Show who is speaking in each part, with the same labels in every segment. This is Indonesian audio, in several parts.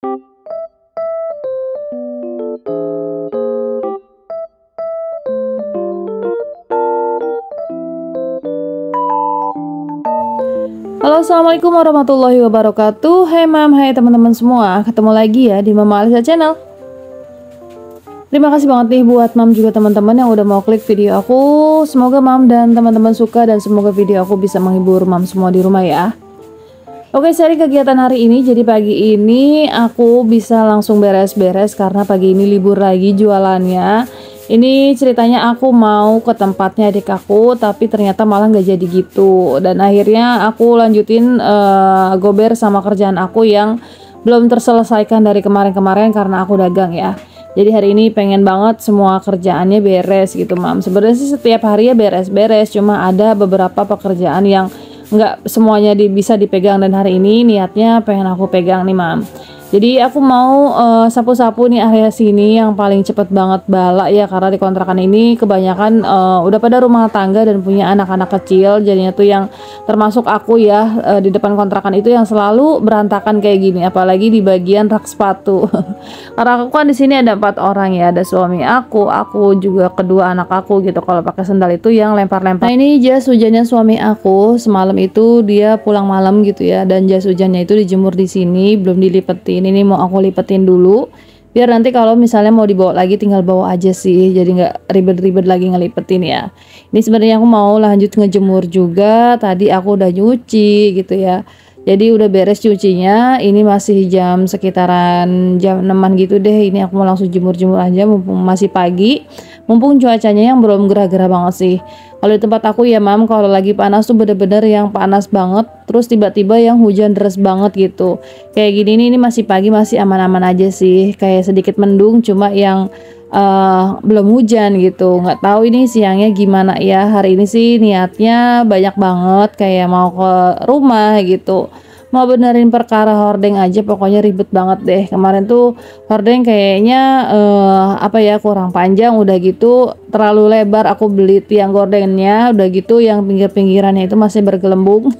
Speaker 1: Halo, assalamualaikum warahmatullahi wabarakatuh. Hai mam, hai teman-teman semua. Ketemu lagi ya di Mama Alisa Channel. Terima kasih banget nih buat mam juga teman-teman yang udah mau klik video aku. Semoga mam dan teman-teman suka dan semoga video aku bisa menghibur mam semua di rumah ya. Oke, sharing kegiatan hari ini. Jadi pagi ini aku bisa langsung beres-beres karena pagi ini libur lagi jualannya. Ini ceritanya aku mau ke tempatnya adik aku, tapi ternyata malah nggak jadi gitu. Dan akhirnya aku lanjutin gober sama kerjaan aku yang belum terselesaikan dari kemarin-kemarin karena aku dagang ya. Jadi hari ini pengen banget semua kerjaannya beres gitu mam. Sebenarnya sih setiap hari ya beres-beres, cuma ada beberapa pekerjaan yang nggak semuanya bisa dipegang dan hari ini niatnya pengen aku pegang nih mam. Jadi aku mau sapu-sapu nih area sini yang paling cepet banget bala ya, karena di kontrakan ini kebanyakan udah pada rumah tangga dan punya anak-anak kecil, jadinya tuh yang termasuk aku ya di depan kontrakan itu yang selalu berantakan kayak gini, apalagi di bagian rak sepatu. Karena aku kan di sini ada 4 orang ya, ada suami aku juga kedua anak aku gitu. Kalau pakai sendal itu yang lempar-lempar. Nah ini jas hujannya suami aku semalam itu dia pulang malam gitu ya, dan jas hujannya itu dijemur di sini belum dilipetin. Ini mau aku lipetin dulu biar nanti kalau misalnya mau dibawa lagi tinggal bawa aja sih, jadi nggak ribet-ribet lagi ngelipetin ya. Ini sebenarnya aku mau lanjut ngejemur juga, tadi aku udah nyuci gitu ya, jadi udah beres cucinya. Ini masih jam sekitaran jam 6-an gitu deh. Ini aku mau langsung jemur-jemur aja mumpung masih pagi, mumpung cuacanya yang belum gerah-gerah banget sih. Kalau di tempat aku ya mam, kalau lagi panas tuh bener-bener yang panas banget, terus tiba-tiba yang hujan deras banget gitu. Kayak gini nih, ini masih pagi, masih aman-aman aja sih. Kayak sedikit mendung, cuma yang belum hujan gitu. Nggak tahu ini siangnya gimana ya. Hari ini sih niatnya banyak banget, kayak mau ke rumah gitu, mau benerin perkara hordeng aja, pokoknya ribet banget deh. Kemarin tuh hordeng kayaknya apa ya, kurang panjang, udah gitu terlalu lebar, aku beli tiang gordennya, udah gitu yang pinggir-pinggirannya itu masih bergelembung.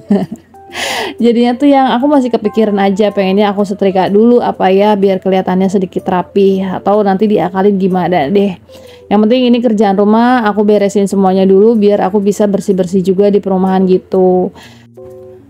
Speaker 1: Jadinya tuh yang aku masih kepikiran aja, pengennya aku setrika dulu apa ya biar kelihatannya sedikit rapi, atau nanti diakalin gimana deh. Yang penting ini kerjaan rumah aku beresin semuanya dulu biar aku bisa bersih-bersih juga di perumahan gitu.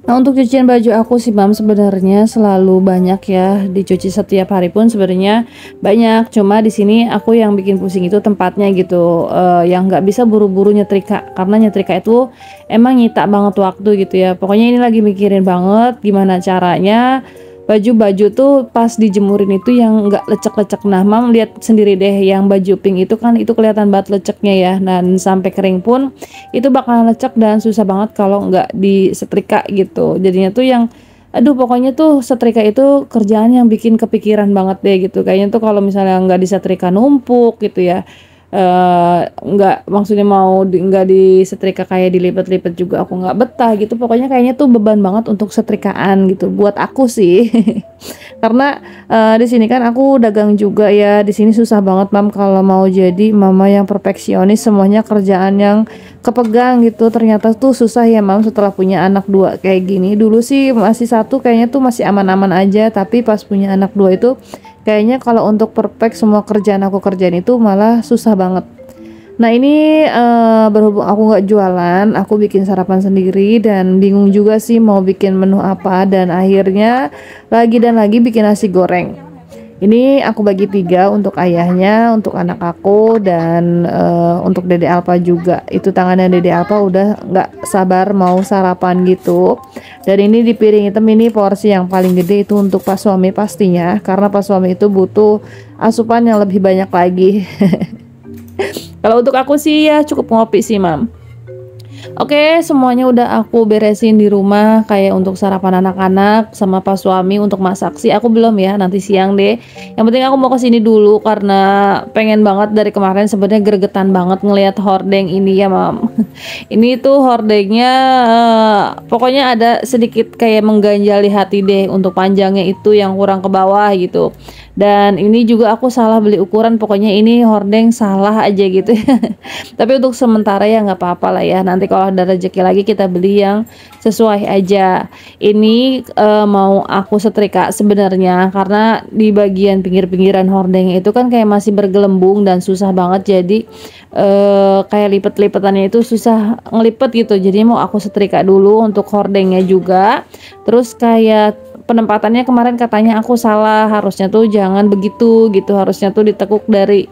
Speaker 1: Nah untuk cucian baju aku sih mam sebenarnya selalu banyak ya, dicuci setiap hari pun sebenarnya banyak, cuma di sini aku yang bikin pusing itu tempatnya gitu, yang nggak bisa buru-buru nyetrika, karena nyetrika itu emang nyita banget waktu gitu ya. Pokoknya ini lagi mikirin banget gimana caranya baju-baju tuh pas dijemurin itu yang nggak lecek-lecek. Nah mam lihat sendiri deh, yang baju pink itu kan itu kelihatan banget leceknya ya, dan sampai kering pun itu bakalan lecek dan susah banget kalau nggak disetrika gitu. Jadinya tuh yang aduh, pokoknya tuh setrika itu kerjaan yang bikin kepikiran banget deh gitu. Kayaknya tuh kalau misalnya nggak disetrika numpuk gitu ya, nggak, maksudnya mau nggak disetrika kayak dilipet-lipet juga aku nggak betah gitu. Pokoknya kayaknya tuh beban banget untuk setrikaan gitu buat aku sih. Karena di sini kan aku dagang juga ya, di sini susah banget mam kalau mau jadi mama yang perfeksionis, semuanya kerjaan yang kepegang gitu. Ternyata tuh susah ya mam setelah punya anak 2 kayak gini. Dulu sih masih 1 kayaknya tuh masih aman-aman aja, tapi pas punya anak 2 itu kayaknya kalau untuk perfect semua kerjaan aku kerjain itu malah susah banget. Nah ini berhubung aku nggak jualan, aku bikin sarapan sendiri dan bingung juga sih mau bikin menu apa, dan akhirnya lagi dan lagi bikin nasi goreng. Ini aku bagi 3 untuk ayahnya, untuk anak aku, dan untuk Dede Alpa juga. Itu tangannya Dede Alpa udah nggak sabar mau sarapan gitu. Dan ini di piring hitam ini porsi yang paling gede itu untuk Pak Suami pastinya, karena Pak Suami itu butuh asupan yang lebih banyak lagi. Kalau untuk aku sih ya cukup ngopi sih mam. Oke, semuanya udah aku beresin di rumah, kayak untuk sarapan anak-anak sama Pak Suami. Untuk masak sih aku belum ya, nanti siang deh. Yang penting aku mau kesini dulu karena pengen banget dari kemarin, sebenarnya gregetan banget ngelihat hordeng ini ya mam. Ini tuh hordengnya pokoknya ada sedikit kayak mengganjali hati deh, untuk panjangnya itu yang kurang ke bawah gitu. Dan ini juga aku salah beli ukuran, pokoknya ini hordeng salah aja gitu ya. Tapi untuk sementara ya nggak apa-apa lah ya, nanti kalau ada rezeki lagi kita beli yang sesuai aja. Ini mau aku setrika sebenarnya karena di bagian pinggir-pinggiran hordeng itu kan kayak masih bergelembung dan susah banget, jadi kayak lipet-lipetannya itu susah ngelipet gitu. Jadi mau aku setrika dulu untuk hordengnya juga. Terus kayak penempatannya kemarin katanya aku salah, harusnya tuh jangan begitu gitu, harusnya tuh ditekuk dari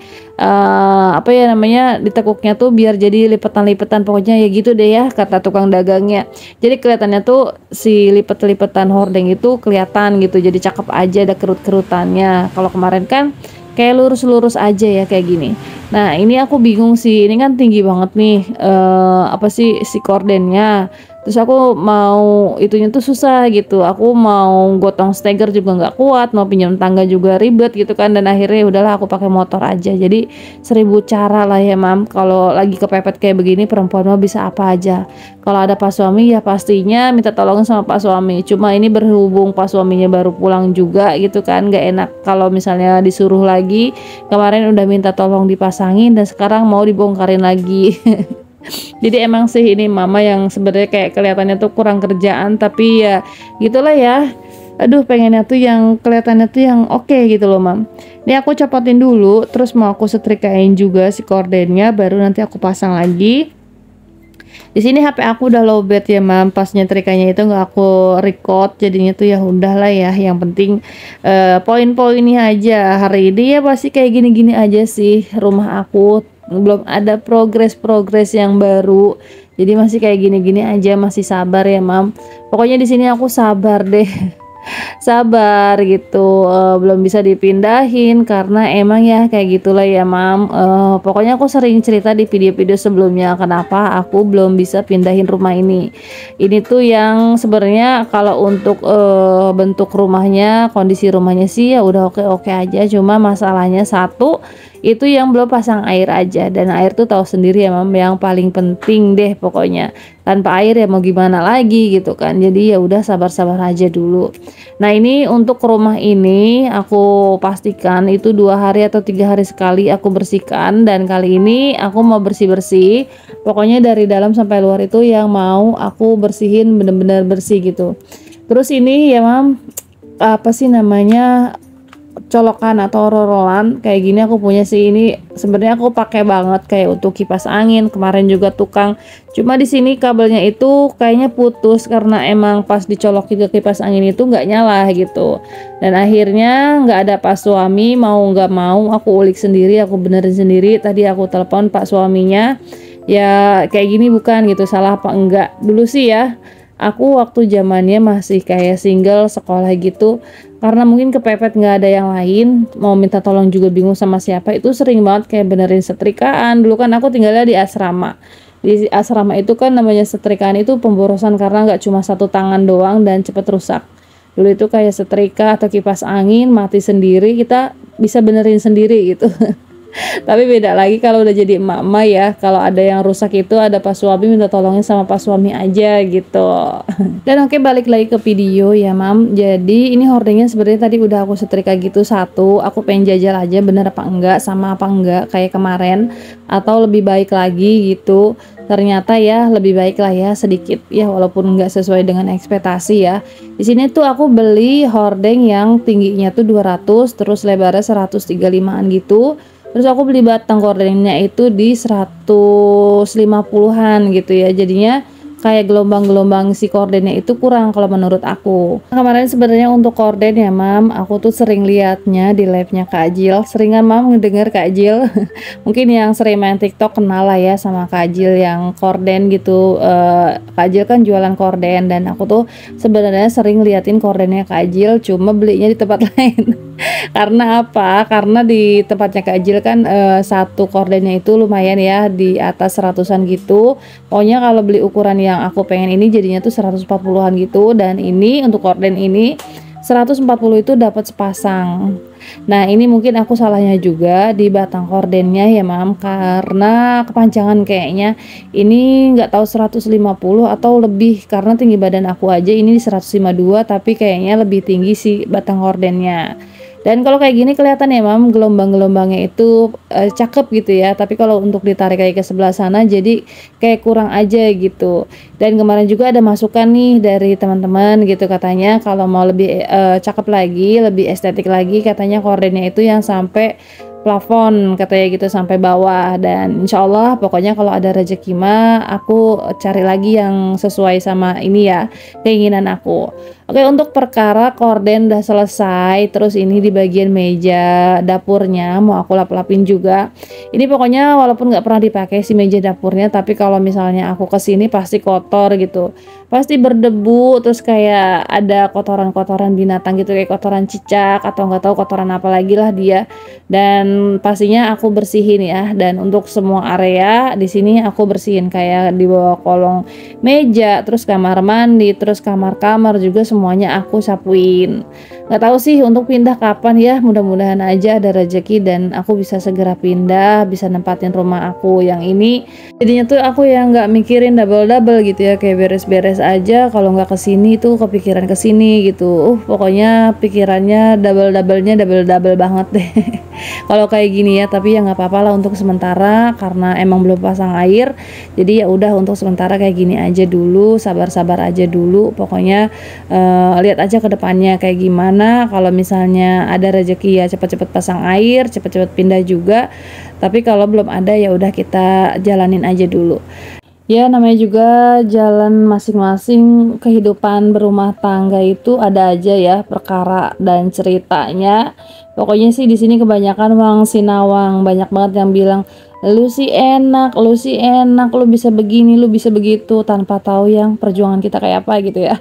Speaker 1: apa ya namanya, ditekuknya tuh biar jadi lipetan-lipetan, pokoknya ya gitu deh ya kata tukang dagangnya. Jadi kelihatannya tuh si lipet-lipetan hordeng itu kelihatan gitu, jadi cakep aja ada kerut-kerutannya. Kalau kemarin kan kayak lurus-lurus aja ya kayak gini. Nah ini aku bingung sih, ini kan tinggi banget nih apa sih si kordennya. Terus aku mau itunya tuh susah gitu, aku mau gotong steger juga nggak kuat, mau pinjam tangga juga ribet gitu kan. Dan akhirnya udahlah aku pakai motor aja. Jadi 1000 cara lah ya mam, kalau lagi kepepet kayak begini perempuan mah bisa apa aja. Kalau ada pak suami ya pastinya minta tolong sama pak suami. Cuma ini berhubung pak suaminya baru pulang juga gitu kan, nggak enak kalau misalnya disuruh lagi. Kemarin udah minta tolong dipasangin dan sekarang mau dibongkarin lagi. Jadi emang sih ini mama yang sebenarnya kayak kelihatannya tuh kurang kerjaan, tapi ya gitulah ya. Aduh pengennya tuh yang kelihatannya tuh yang oke gitu loh mam. Ini aku copotin dulu, terus mau aku setrikain juga si kordennya, baru nanti aku pasang lagi. Di sini HP aku udah lowbat ya mam, pas nyetrikanya itu nggak aku record, jadinya tuh ya udahlah ya. Yang penting poin-poinnya aja. Hari ini ya pasti kayak gini-gini aja sih rumah aku, belum ada progres yang baru, jadi masih kayak gini-gini aja, masih sabar ya mam. Pokoknya di sini aku sabar deh. Sabar gitu, belum bisa dipindahin karena emang ya kayak gitulah ya mam. Pokoknya aku sering cerita di video-video sebelumnya kenapa aku belum bisa pindahin rumah ini tuh yang sebenarnya kalau untuk bentuk rumahnya, kondisi rumahnya sih ya udah oke-oke aja. Cuma masalahnya satu itu yang belum pasang air aja, dan air tuh tahu sendiri ya mam, yang paling penting deh pokoknya. Tanpa air ya mau gimana lagi gitu kan. Jadi ya udah sabar-sabar aja dulu. Nah ini untuk rumah ini aku pastikan itu 2 hari atau 3 hari sekali aku bersihkan, dan kali ini aku mau bersih-bersih. Pokoknya dari dalam sampai luar itu yang mau aku bersihin bener-bener bersih gitu. Terus ini ya mam, apa sih namanya, colokan atau rorolan kayak gini aku punya sih. Ini sebenarnya aku pakai banget kayak untuk kipas angin, kemarin juga tukang. Cuma di sini kabelnya itu kayaknya putus karena emang pas dicolokin ke kipas angin itu nggak nyala gitu. Dan akhirnya nggak ada pak suami, mau nggak mau aku ulik sendiri, aku benerin sendiri. Tadi aku telepon pak suaminya, ya kayak gini bukan gitu, salah apa enggak. Dulu sih ya aku waktu zamannya masih kayak single sekolah gitu, karena mungkin kepepet nggak ada yang lain, mau minta tolong juga bingung sama siapa, itu sering banget kayak benerin setrikaan. Dulu kan aku tinggalnya di asrama. Di asrama itu kan namanya setrikaan itu pemborosan karena nggak cuma satu tangan doang dan cepet rusak. Dulu itu kayak setrika atau kipas angin mati sendiri, kita bisa benerin sendiri gitu. Tapi beda lagi kalau udah jadi emak-emak ya, kalau ada yang rusak itu ada pas suami, minta tolongin sama pas suami aja gitu. Dan oke, balik lagi ke video ya mam. Jadi ini hordengnya sebenarnya tadi udah aku setrika gitu satu, aku pengen jajal aja bener apa enggak, sama apa enggak kayak kemarin, atau lebih baik lagi gitu. Ternyata ya lebih baik lah ya sedikit ya, walaupun nggak sesuai dengan ekspektasi ya. Di sini tuh aku beli hordeng yang tingginya tuh 200, terus lebarnya 135an gitu. Terus aku beli batang kordennya itu di 150-an gitu ya. Jadinya kayak gelombang-gelombang si kordennya itu kurang kalau menurut aku. Kemarin sebenarnya untuk korden ya mam, aku tuh sering liatnya di live-nya Kak Jil. Seringan mam ngedenger Kak Jil. Mungkin yang sering main TikTok kenal lah ya sama Kak Jil yang korden gitu. Kak Jil kan jualan korden, dan aku tuh sebenarnya sering liatin kordennya Kak Jil, cuma belinya di tempat lain. Karena apa? Karena di tempatnya Kak Jil kan satu kordennya itu lumayan ya, di atas 100-an gitu. Pokoknya kalau beli ukuran yang aku pengen ini jadinya tuh 140-an gitu, dan ini untuk korden ini 140 itu dapat sepasang. Nah ini mungkin aku salahnya juga di batang kordennya ya mam, karena kepanjangan kayaknya. Ini nggak tahu 150 atau lebih, karena tinggi badan aku aja ini 152, tapi kayaknya lebih tinggi sih batang kordennya. Dan kalau kayak gini kelihatan ya Mam, gelombang-gelombangnya itu cakep gitu ya. Tapi kalau untuk ditarik kayak ke sebelah sana jadi kayak kurang aja gitu. Dan kemarin juga ada masukan nih dari teman-teman gitu, katanya kalau mau lebih cakep lagi, lebih estetik lagi, katanya kordennya itu yang sampai plafon katanya gitu, sampai bawah. Dan insya Allah pokoknya kalau ada rezeki mah aku cari lagi yang sesuai sama ini ya, keinginan aku. Oke, untuk perkara korden udah selesai, terus ini di bagian meja dapurnya mau aku lap-lapin juga. Ini pokoknya walaupun nggak pernah dipakai si meja dapurnya, tapi kalau misalnya aku kesini pasti kotor gitu, pasti berdebu, terus kayak ada kotoran-kotoran binatang gitu, kayak kotoran cicak atau nggak tahu kotoran apa lagi lah dia. Dan pastinya aku bersihin ya. Dan untuk semua area di sini aku bersihin, kayak di bawah kolong meja, terus kamar mandi, terus kamar-kamar juga semuanya aku sapuin. Nggak tahu sih untuk pindah kapan ya, mudah-mudahan aja ada rezeki dan aku bisa segera pindah, bisa nempatin rumah aku yang ini. Jadinya tuh aku yang nggak mikirin double-double gitu ya, kayak beres-beres aja, kalau nggak kesini tuh kepikiran kesini gitu. Pokoknya pikirannya double-doublenya double-double banget deh. Kalau kayak gini ya, tapi ya nggak apa-apa lah untuk sementara karena emang belum pasang air. Jadi ya udah untuk sementara kayak gini aja dulu, sabar-sabar aja dulu. Pokoknya lihat aja ke depannya kayak gimana. Kalau misalnya ada rezeki ya cepet-cepet pasang air, cepet-cepet pindah juga. Tapi kalau belum ada ya udah kita jalanin aja dulu. Ya namanya juga jalan masing-masing, kehidupan berumah tangga itu ada aja ya perkara dan ceritanya. Pokoknya sih di sini kebanyakan wang sinawang, banyak banget yang bilang lu sih enak, lu sih enak, lu bisa begini, lu bisa begitu, tanpa tahu yang perjuangan kita kayak apa gitu ya.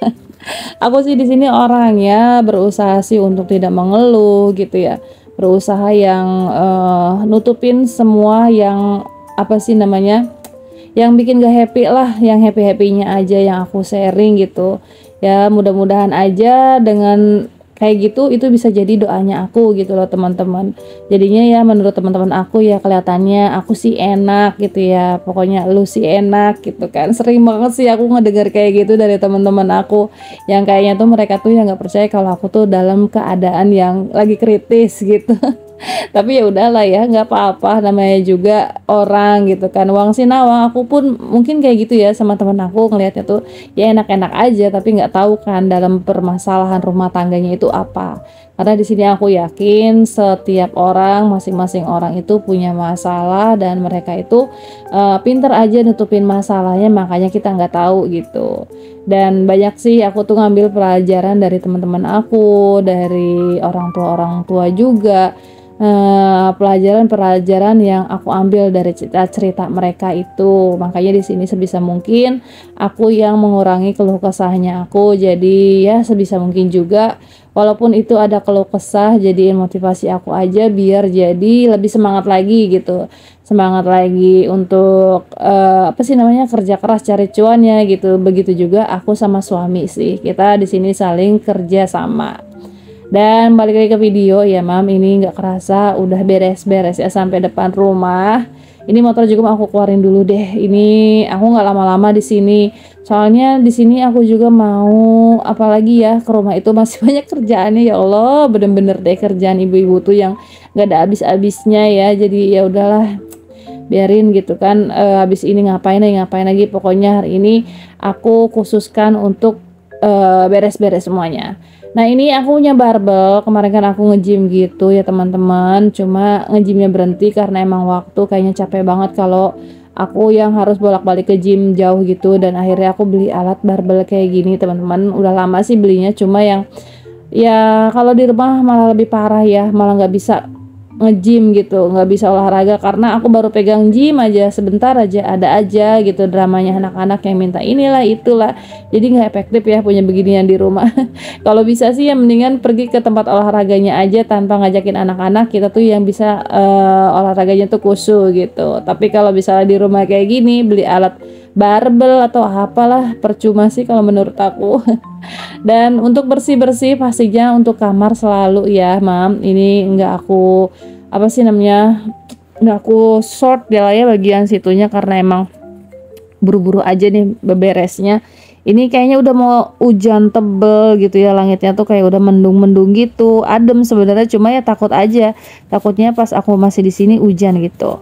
Speaker 1: Aku sih di sini orang ya berusaha sih untuk tidak mengeluh gitu ya, berusaha yang nutupin semua yang apa sih namanya, yang bikin gak happy lah, yang happy-happynya aja yang aku sharing gitu ya. Mudah-mudahan aja dengan kayak gitu itu bisa jadi doanya aku gitu loh teman-teman. Jadinya ya menurut teman-teman aku ya kelihatannya aku sih enak gitu ya, pokoknya lu sih enak gitu kan. Sering banget sih aku ngedengar kayak gitu dari teman-teman aku yang kayaknya tuh mereka tuh yang nggak percaya kalau aku tuh dalam keadaan yang lagi kritis gitu. Tapi ya udahlah ya, nggak apa-apa, namanya juga orang gitu kan, wang sinawang. Aku pun mungkin kayak gitu ya sama temen aku, ngelihatnya tuh ya enak-enak aja, tapi nggak tahu kan dalam permasalahan rumah tangganya itu apa. Karena di sini aku yakin setiap orang, masing-masing orang itu punya masalah dan mereka itu pinter aja nutupin masalahnya, makanya kita nggak tahu gitu. Dan banyak sih aku tuh ngambil pelajaran dari teman-teman aku, dari orang tua juga, pelajaran-pelajaran yang aku ambil dari cerita-cerita mereka itu. Makanya di sini sebisa mungkin aku yang mengurangi keluh kesahnya aku. Jadi ya sebisa mungkin juga walaupun itu ada keluh kesah, jadiin motivasi aku aja biar jadi lebih semangat lagi gitu. Semangat lagi untuk apa sih namanya, kerja keras cari cuannya gitu. Begitu juga aku sama suami sih. Kita di sini saling kerja sama. Dan balik lagi ke video ya Mam, ini nggak kerasa udah beres-beres ya sampai depan rumah. Ini motor juga mau aku keluarin dulu deh. Ini aku nggak lama-lama di sini. Soalnya di sini aku juga mau apalagi ya, ke rumah itu masih banyak kerjaannya ya Allah, bener-bener deh kerjaan ibu-ibu tuh yang nggak ada habis-habisnya ya. Jadi ya udahlah, biarin gitu kan. Habis ini ngapain lagi, pokoknya hari ini aku khususkan untuk beres-beres semuanya. Nah ini aku punya barbel, kemarin kan aku nge-gym gitu ya teman-teman, cuma nge-gymnya berhenti karena emang waktu kayaknya capek banget kalau aku yang harus bolak-balik ke gym jauh gitu. Dan akhirnya aku beli alat barbel kayak gini teman-teman. Udah lama sih belinya, cuma yang ya kalau di rumah malah lebih parah ya, malah nggak bisa nge-gym gitu, nggak bisa olahraga karena aku baru pegang gym aja sebentar aja ada aja gitu dramanya anak-anak yang minta inilah itulah. Jadi nggak efektif ya punya beginian di rumah. Kalau bisa sih ya mendingan pergi ke tempat olahraganya aja tanpa ngajakin anak-anak, kita tuh yang bisa olahraganya tuh khusyuk gitu. Tapi kalau misalnya di rumah kayak gini beli alat barbel atau apalah percuma sih kalau menurut aku. Dan untuk bersih-bersih pastinya untuk kamar selalu ya Mam, ini nggak aku apa sih namanya, nggak aku sort ya lah ya bagian situnya karena emang buru-buru aja nih beberesnya. Ini kayaknya udah mau hujan tebel gitu ya, langitnya tuh kayak udah mendung-mendung gitu, adem sebenarnya, cuma ya takut aja, takutnya pas aku masih di sini hujan gitu.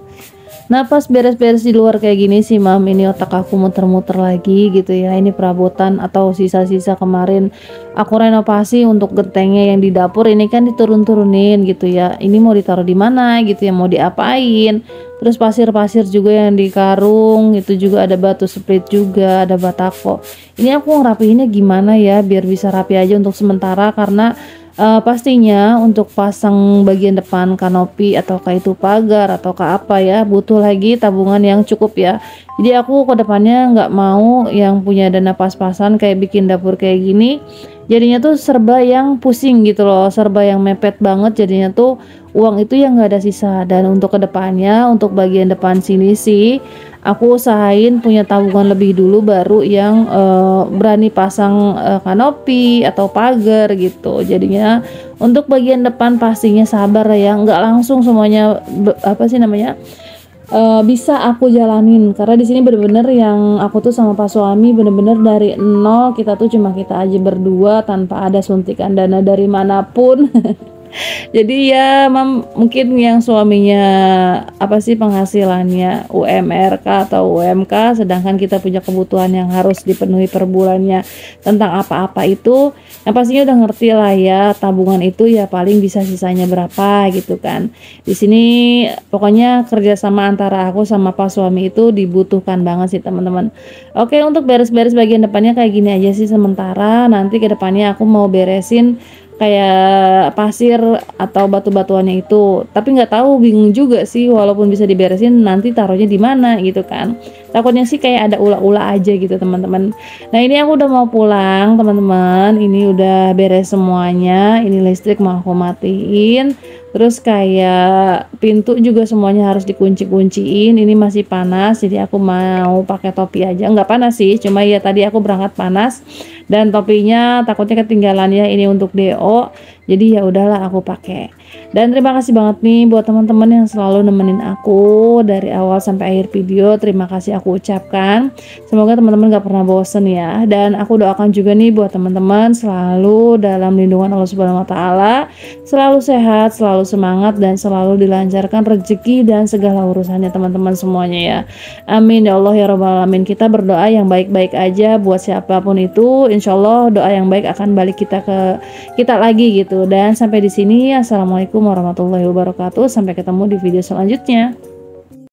Speaker 1: Nah pas beres-beres di luar kayak gini sih mam, ini otak aku muter-muter lagi gitu ya. Ini perabotan atau sisa-sisa kemarin aku renovasi untuk gentengnya yang di dapur ini kan diturun-turunin gitu ya. Ini mau ditaruh di mana gitu ya, mau diapain. Terus pasir-pasir juga yang di karung itu juga, ada batu split juga, ada batako. Ini aku ngerapihinnya gimana ya biar bisa rapi aja untuk sementara, karena pastinya untuk pasang bagian depan kanopi atau kayak itu pagar atau ke apa ya, butuh lagi tabungan yang cukup ya. Jadi aku ke depannya nggak mau yang punya dana pas-pasan kayak bikin dapur kayak gini. Jadinya tuh serba yang pusing gitu loh, serba yang mepet banget, jadinya tuh uang itu yang nggak ada sisa. Dan untuk kedepannya, untuk bagian depan sini sih aku usahain punya tabungan lebih dulu, baru yang berani pasang kanopi atau pagar gitu. Jadinya untuk bagian depan pastinya sabar ya, nggak langsung semuanya apa sih namanya, bisa aku jalanin, karena di sini bener-bener yang aku tuh sama Pak suami bener-bener dari nol, kita tuh cuma kita aja berdua tanpa ada suntikan dana dari manapun. Jadi ya mungkin yang suaminya apa sih penghasilannya UMRK atau UMK, sedangkan kita punya kebutuhan yang harus dipenuhi per bulannya tentang apa-apa itu, yang pastinya udah ngerti lah ya, tabungan itu ya paling bisa sisanya berapa gitu kan. Di sini pokoknya kerjasama antara aku sama Pak suami itu dibutuhkan banget sih teman-teman. Oke, untuk beres-beres bagian depannya kayak gini aja sih sementara. Nanti ke depannya aku mau beresin kayak pasir atau batu-batuannya itu, tapi nggak tahu, bingung juga sih, walaupun bisa diberesin nanti taruhnya di mana gitu kan. Takutnya sih kayak ada ula-ula aja gitu teman-teman. Nah ini aku udah mau pulang teman-teman, ini udah beres semuanya, ini listrik mau aku matiin, terus kayak pintu juga semuanya harus dikunci-kunciin. Ini masih panas, jadi aku mau pakai topi aja, nggak panas sih, cuma ya tadi aku berangkat panas dan topinya takutnya ketinggalan ya, ini untuk DO, jadi ya udahlah aku pakai. Dan terima kasih banget nih buat teman-teman yang selalu nemenin aku dari awal sampai akhir video. Terima kasih aku ucapkan, semoga teman-teman gak pernah bosen ya. Dan aku doakan juga nih buat teman-teman selalu dalam lindungan Allah Subhanahu wa Ta'ala, selalu sehat, selalu semangat, dan selalu dilancarkan rezeki dan segala urusannya teman-teman semuanya ya. Amin ya Allah ya Rabbal Alamin. Kita berdoa yang baik-baik aja buat siapapun itu, insya Allah doa yang baik akan balik kita ke kita lagi gitu. Dan sampai di sini, assalamualaikum warahmatullahi wabarakatuh. Sampai ketemu di video selanjutnya.